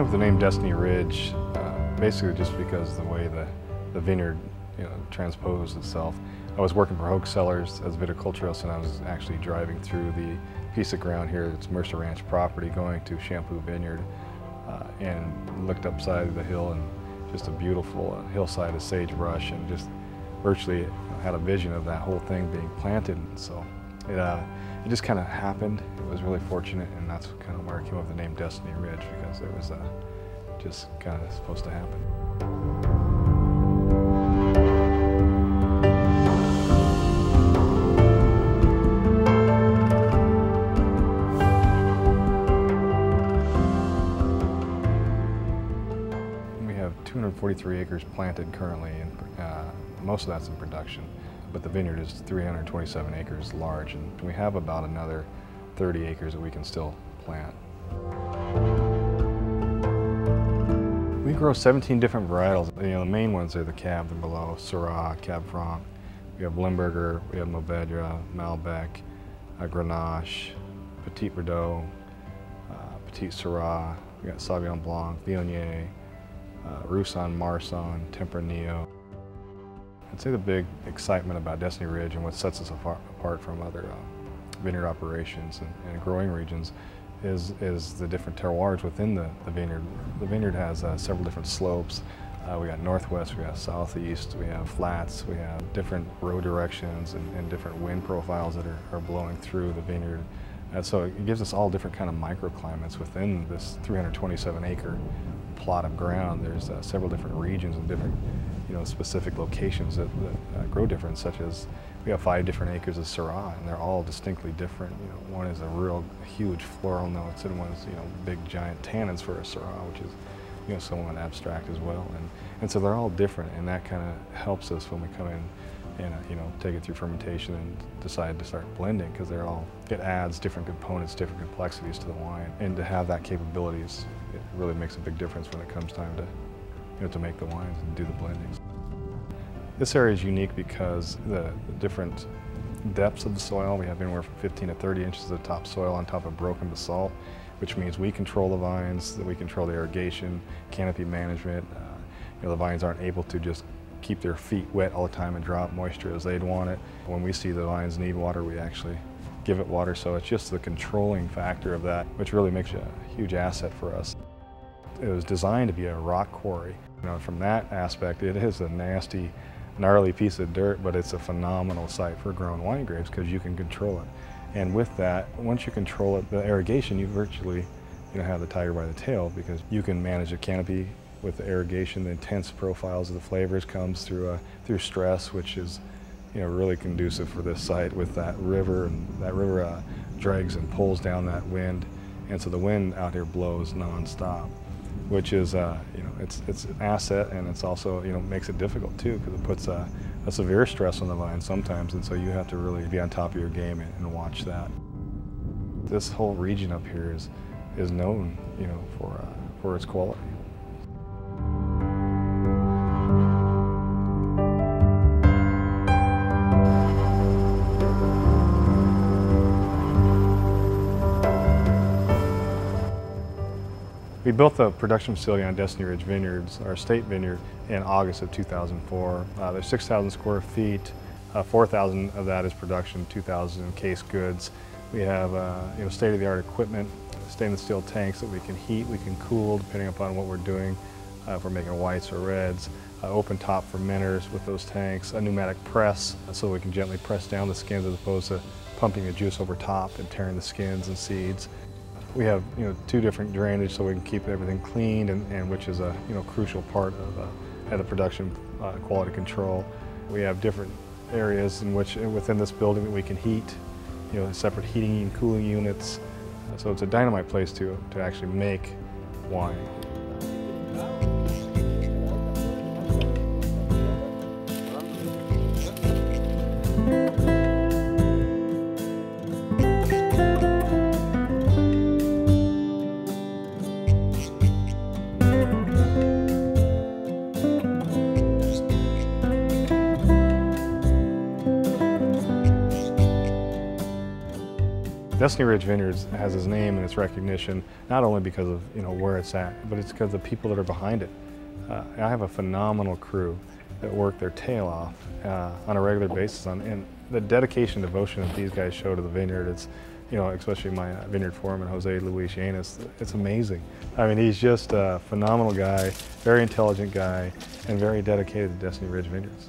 came up with the name Destiny Ridge basically just because the way the vineyard transposed itself. I was working for Hoag Cellars as a viticulturist, and I was actually driving through the piece of ground here. It's Mercer Ranch property going to Shampoo Vineyard, and looked upside the hill, and just a beautiful hillside of sagebrush, and just virtually had a vision of that whole thing being planted. And so it just kind of happened. It was really fortunate, and that's kind of where I came up with the name Destiny Ridge, because it was just kind of supposed to happen. We have 243 acres planted currently, and most of that's in production. But the vineyard is 327 acres large, and we have about another 30 acres that we can still plant. We grow 17 different varietals. The main ones are the Cab, the Merlot, Syrah, Cab Franc. We have Limburger, we have Mourvedre, Malbec, Grenache, Petit Verdot, Petit Syrah. We got Sauvignon Blanc, Viognier, Roussanne, Marsanne, Tempranillo. I'd say the big excitement about Destiny Ridge and what sets us apart from other vineyard operations and growing regions is the different terroirs within the vineyard. The vineyard has several different slopes. We got northwest, we got southeast, we have flats, we have different road directions and different wind profiles that are blowing through the vineyard. And so it gives us all different kind of microclimates within this 327 acre plot of ground. There's several different regions and different specific locations that grow different, such as we have 5 different acres of Syrah, and they're all distinctly different. One is a real huge floral notes, and one is big giant tannins for a Syrah, which is somewhat abstract as well. And so they're all different, and that kind of helps us when we come in and take it through fermentation and decide to start blending, because it adds different components, different complexities to the wine, and to have that capabilities, it really makes a big difference when it comes time to make the wines and do the blendings. This area is unique because the different depths of the soil. We have anywhere from 15 to 30 inches of topsoil on top of broken basalt, which means we control the vines, that we control the irrigation, canopy management. The vines aren't able to just keep their feet wet all the time and drop moisture as they'd want it. When we see the vines need water, we actually give it water. So it's just the controlling factor of that, which really makes a huge asset for us. It was designed to be a rock quarry. From that aspect, it is a nasty, gnarly piece of dirt, but it's a phenomenal site for growing wine grapes because you can control it. And with that, once you control it, the irrigation, you virtually have the tiger by the tail, because you can manage a canopy with the irrigation. The intense profiles of the flavors comes through stress, which is really conducive for this site with that river, and that river drags and pulls down that wind, and so the wind out here blows nonstop, which is it's an asset, and it's also makes it difficult too, because it puts a severe stress on the vine sometimes, and so you have to really be on top of your game and watch that. This whole region up here is known for its quality. We built the production facility on Destiny Ridge Vineyards, our state vineyard, in August of 2004. There's 6,000 square feet. 4,000 of that is production, 2,000 case goods. We have state-of-the-art equipment, stainless steel tanks that we can heat, we can cool, depending upon what we're doing. If we're making whites or reds, open top fermenters with those tanks, a pneumatic press so we can gently press down the skins as opposed to pumping the juice over top and tearing the skins and seeds. We have 2 different drainage so we can keep everything cleaned, and which is a crucial part of the production quality control. We have different areas in which within this building that we can heat, separate heating and cooling units. So it's a dynamite place to actually make wine. Destiny Ridge Vineyards has its name and its recognition not only because of where it's at, but it's because of the people that are behind it. I have a phenomenal crew that work their tail off on a regular basis, and the dedication and devotion that these guys show to the vineyard, it's especially my vineyard foreman, Jose Luis Yanes, it's amazing. I mean, he's just a phenomenal guy, very intelligent guy, and very dedicated to Destiny Ridge Vineyards.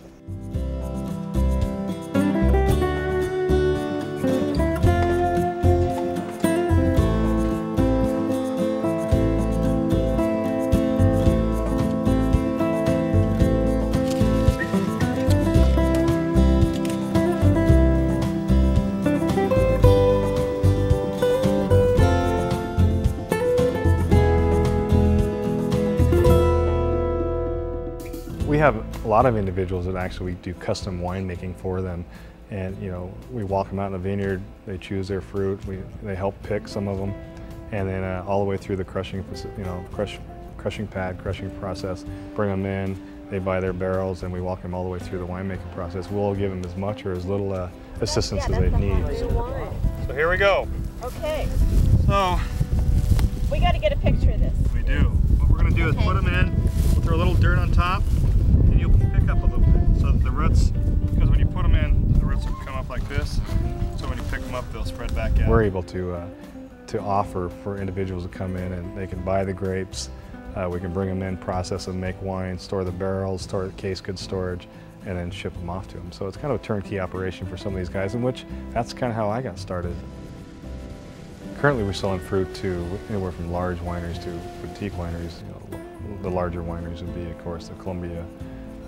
We have a lot of individuals that actually do custom winemaking for them, and we walk them out in the vineyard, they choose their fruit, they help pick some of them, and then all the way through the crushing process, bring them in, they buy their barrels, and we walk them all the way through the winemaking process. We'll give them as much or as little assistance as they need. So here we go. Okay. So we got to get a picture of this. We do. What we're going to do is put them in, we'll throw a little dirt on top, and you'll pick up a little bit. So that the roots, because when you put them in, the roots will come up like this. So when you pick them up, they'll spread back out. We're able to offer for individuals to come in and they can buy the grapes. We can bring them in, process them, make wine, store the barrels, store the case goods storage, and then ship them off to them. So it's kind of a turnkey operation for some of these guys, in which that's kind of how I got started. Currently we're selling fruit to anywhere from large wineries to boutique wineries. The larger wineries would be, of course, the Columbia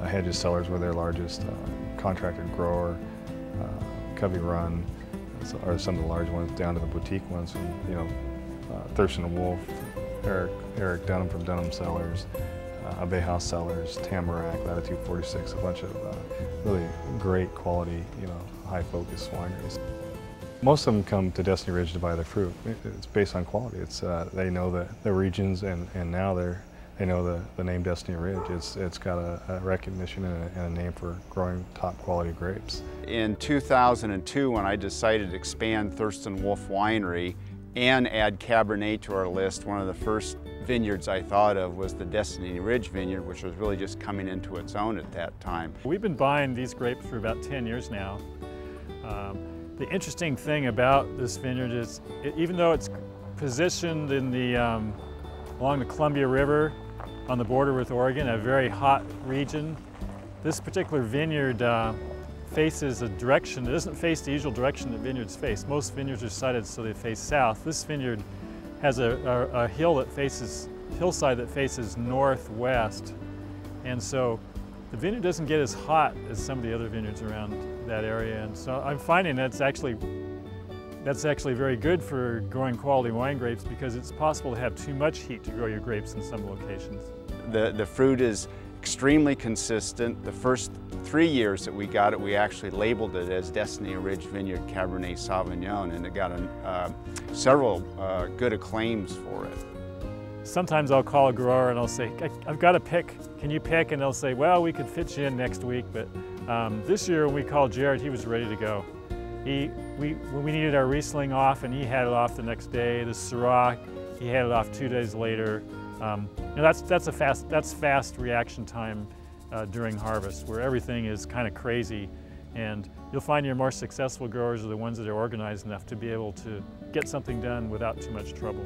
Hedges Cellars, were their largest contracted grower. Covey Run are some of the large ones, down to the boutique ones from Thurston & Wolf, Eric Dunham from Dunham Cellars, Abbey House Cellars, Tamarack, Latitude 46, a bunch of really great quality, high focus wineries. Most of them come to Destiny Ridge to buy their fruit. It's based on quality. It's they know the regions, and now they know the name Destiny Ridge. It's got a recognition and a name for growing top quality grapes. In 2002, when I decided to expand Thurston Wolf Winery and add Cabernet to our list, one of the first vineyards I thought of was the Destiny Ridge Vineyard, which was really just coming into its own at that time. We've been buying these grapes for about 10 years now. The interesting thing about this vineyard is, even though it's positioned in along the Columbia River on the border with Oregon, a very hot region, this particular vineyard faces a direction. It doesn't face the usual direction that vineyards face. Most vineyards are sited so they face south. This vineyard has a hillside that faces northwest, and so the vineyard doesn't get as hot as some of the other vineyards around that area, and so I'm finding that's actually very good for growing quality wine grapes, because it's possible to have too much heat to grow your grapes in some locations. The fruit is extremely consistent. The first 3 years that we got it, we actually labeled it as Destiny Ridge Vineyard Cabernet Sauvignon, and it got several good acclaims for it. Sometimes I'll call a grower and I'll say, I've got to pick, can you pick? And they'll say, well, we could fit you in next week. But this year when we called Jared, he was ready to go. When we needed our Riesling off, and he had it off the next day. The Syrah, he had it off 2 days later. That's fast reaction time during harvest, where everything is kind of crazy. And you'll find your more successful growers are the ones that are organized enough to be able to get something done without too much trouble.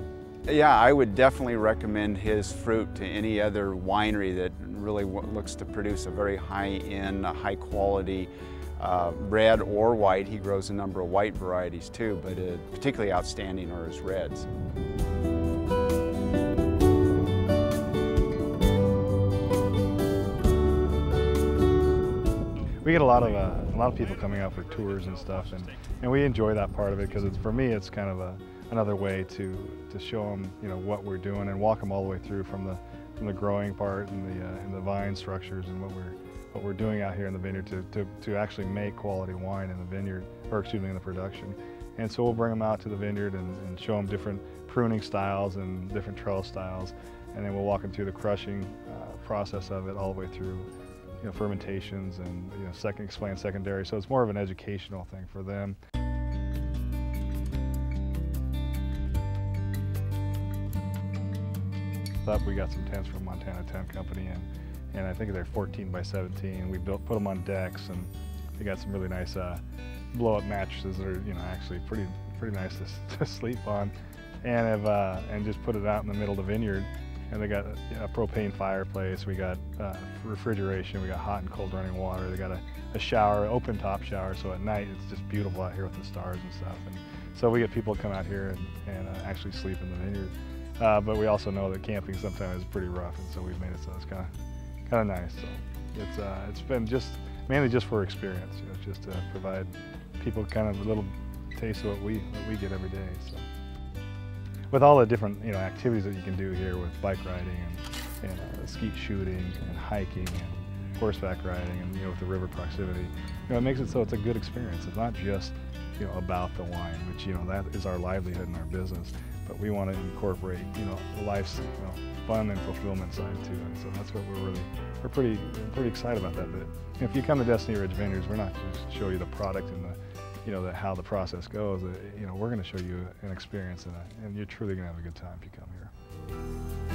Yeah, I would definitely recommend his fruit to any other winery that really looks to produce a very high-end, high-quality red or white. He grows a number of white varieties too, but particularly outstanding are his reds. We get a lot of people coming out for tours and stuff, and we enjoy that part of it, because for me it's kind of another way to show them what we're doing, and walk them all the way through from the growing part and the vine structures and what we're doing out here in the vineyard to actually make quality wine in the vineyard, or excuse me, in the production. And so we'll bring them out to the vineyard and show them different pruning styles and different trellis styles, and then we'll walk them through the crushing process of it all the way through fermentations and explain secondary. So it's more of an educational thing for them. built up. We got some tents from Montana Tent Company, and I think they're 14 by 17. We put them on decks, and they got some really nice blow-up mattresses that are, you know, actually pretty nice to sleep on, and just put it out in the middle of the vineyard. And they got a propane fireplace. We got refrigeration. We got hot and cold running water. They got a shower, open top shower. So at night it's just beautiful out here with the stars and stuff. And so we get people come out here and actually sleep in the vineyard. But we also know that camping sometimes is pretty rough, and so we've made it so it's kind of nice. So it's been just mainly just for experience, you know, just to provide people kind of a little taste of what we get every day. So with all the different, you know, activities that you can do here with bike riding and skeet shooting and hiking and horseback riding, and, you know, with the river proximity, you know, it makes it so it's a good experience. It's not just, you know, about the wine, which, you know, that is our livelihood and our business, but we want to incorporate, you know, the life's, you know, fun and fulfillment side too. And so that's what we're pretty excited about that. That if you come to Destiny Ridge Vineyards, we're not just show you the product and the, you know, how the process goes. You know, we're going to show you an experience, and you're truly going to have a good time if you come here.